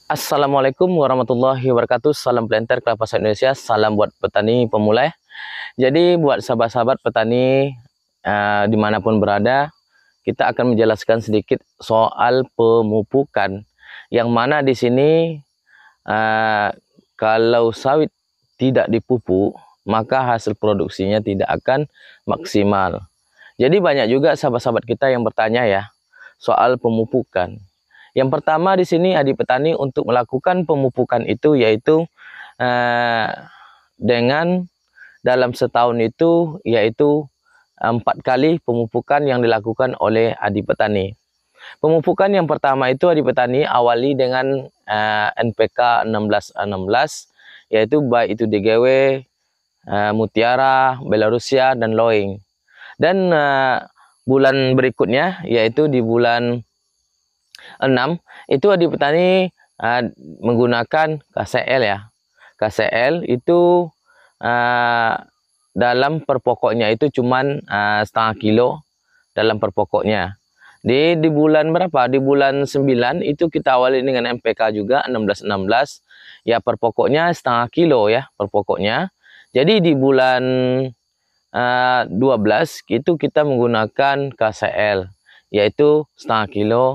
Assalamualaikum warahmatullahi wabarakatuh. Salam planter kelapa sawit Indonesia. Salam buat petani pemula. Jadi buat sahabat-sahabat petani dimanapun berada, kita akan menjelaskan sedikit soal pemupukan. Yang mana di sini kalau sawit tidak dipupuk, maka hasil produksinya tidak akan maksimal. Jadi banyak juga sahabat-sahabat kita yang bertanya ya soal pemupukan. Yang pertama di sini adik petani untuk melakukan pemupukan itu yaitu dengan dalam setahun itu yaitu 4 kali pemupukan yang dilakukan oleh adik petani. Pemupukan yang pertama itu adik petani awali dengan NPK 1616 yaitu baik itu DGW, Mutiara, Belarusia dan Loing. Dan bulan berikutnya yaitu di bulan 6 itu adik petani menggunakan KCL ya. KCL itu dalam per pokoknya itu cuman setengah kilo dalam per pokoknya. Di bulan berapa? Di bulan 9 itu kita awali dengan MPK juga 1616 ya, per pokoknya setengah kilo ya per pokoknya. Jadi di bulan 12 itu kita menggunakan KCL yaitu setengah kilo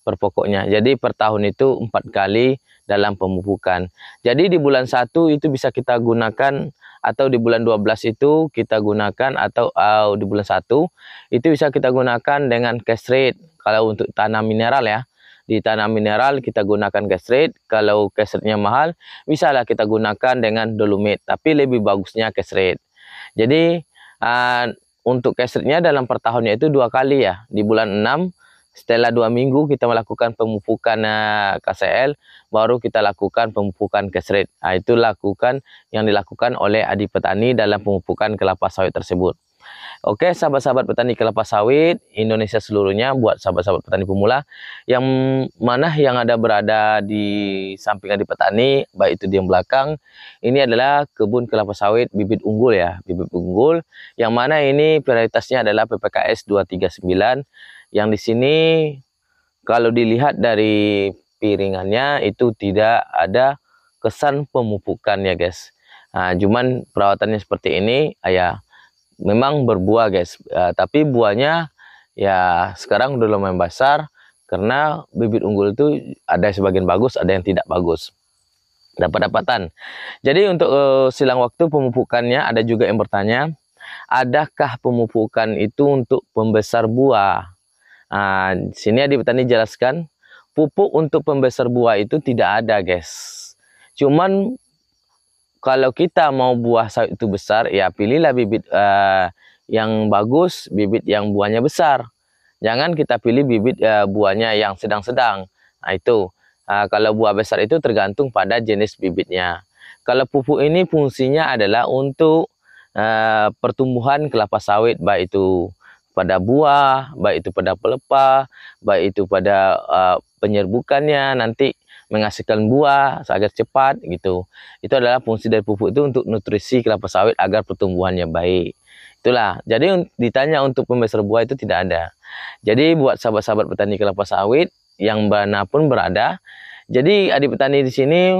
per pokoknya. Jadi per tahun itu 4 kali dalam pemupukan. Jadi di bulan 1 itu bisa kita gunakan, atau di bulan 12 itu kita gunakan, atau di bulan 1 itu bisa kita gunakan dengan castrate. Kalau untuk tanam mineral ya, di tanam mineral kita gunakan castrate. Kalau castrate-nya mahal, bisalah kita gunakan dengan dolomite, tapi lebih bagusnya castrate. Jadi untuk castrate-nya dalam per tahunnya itu 2 kali ya. Di bulan 6 setelah 2 minggu kita melakukan pemupukan KCL, baru kita lakukan pemupukan castrate. Itu lakukan yang dilakukan oleh adik petani dalam pemupukan kelapa sawit tersebut. Oke, sahabat-sahabat petani kelapa sawit Indonesia seluruhnya, buat sahabat-sahabat petani pemula yang mana yang ada berada di samping adik petani, baik itu di yang belakang, ini adalah kebun kelapa sawit bibit unggul ya, bibit unggul yang mana ini prioritasnya adalah PPKS 239. Yang di sini kalau dilihat dari piringannya itu tidak ada kesan pemupukan ya guys. Cuman perawatannya seperti ini ya, memang berbuah guys, tapi buahnya ya sekarang udah lumayan besar karena bibit unggul itu ada sebagian bagus, ada yang tidak bagus dapat-dapatan. Jadi untuk silang waktu pemupukannya, ada juga yang bertanya, adakah pemupukan itu untuk pembesar buah? Sini adik petani jelaskan, pupuk untuk pembesar buah itu tidak ada guys. Cuman kalau kita mau buah sawit itu besar, ya pilihlah bibit yang bagus, bibit yang buahnya besar. Jangan kita pilih bibit buahnya yang sedang-sedang. Itu kalau buah besar itu tergantung pada jenis bibitnya. Kalau pupuk ini fungsinya adalah untuk pertumbuhan kelapa sawit, baik itu pada buah, baik itu pada pelepah, baik itu pada penyerbukannya nanti menghasilkan buah agar cepat gitu. Itu adalah fungsi dari pupuk itu untuk nutrisi kelapa sawit agar pertumbuhannya baik. Itulah. Jadi ditanya untuk pembesar buah itu tidak ada. Jadi buat sahabat-sahabat petani kelapa sawit yang manapun berada, jadi adik petani di sini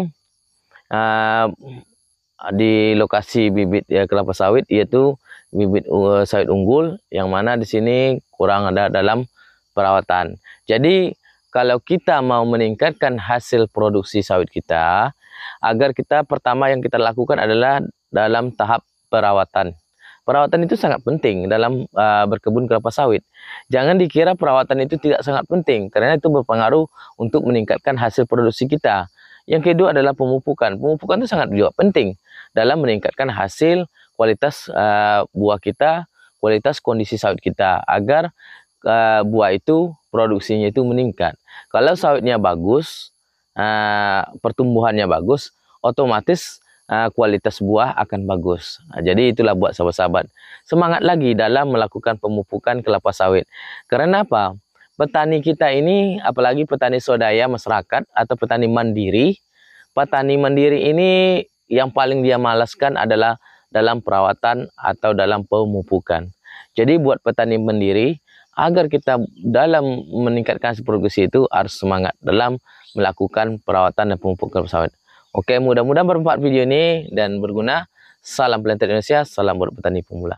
di lokasi bibit kelapa sawit yaitu bibit sawit unggul yang mana di sini kurang ada dalam perawatan. Jadi kalau kita mau meningkatkan hasil produksi sawit kita, agar kita pertama yang kita lakukan adalah dalam tahap perawatan. Perawatan itu sangat penting dalam berkebun kelapa sawit. Jangan dikira perawatan itu tidak sangat penting, karena itu berpengaruh untuk meningkatkan hasil produksi kita. Yang kedua adalah pemupukan. Pemupukan itu sangat juga penting dalam meningkatkan hasil kualitas buah kita, kualitas kondisi sawit kita, agar buah itu produksinya itu meningkat. Kalau sawitnya bagus, pertumbuhannya bagus, otomatis kualitas buah akan bagus. Jadi itulah buat sahabat-sahabat, semangat lagi dalam melakukan pemupukan kelapa sawit. Karena apa? Petani kita ini, apalagi petani swadaya masyarakat atau petani mandiri ini yang paling dia malaskan adalah dalam perawatan atau dalam pemupukan. Jadi buat petani mandiri, agar kita dalam meningkatkan produksi itu harus semangat dalam melakukan perawatan dan pemupukan sawit. Oke, mudah-mudahan bermanfaat video ini dan berguna. Salam Planted Indonesia, salam buat petani pemula.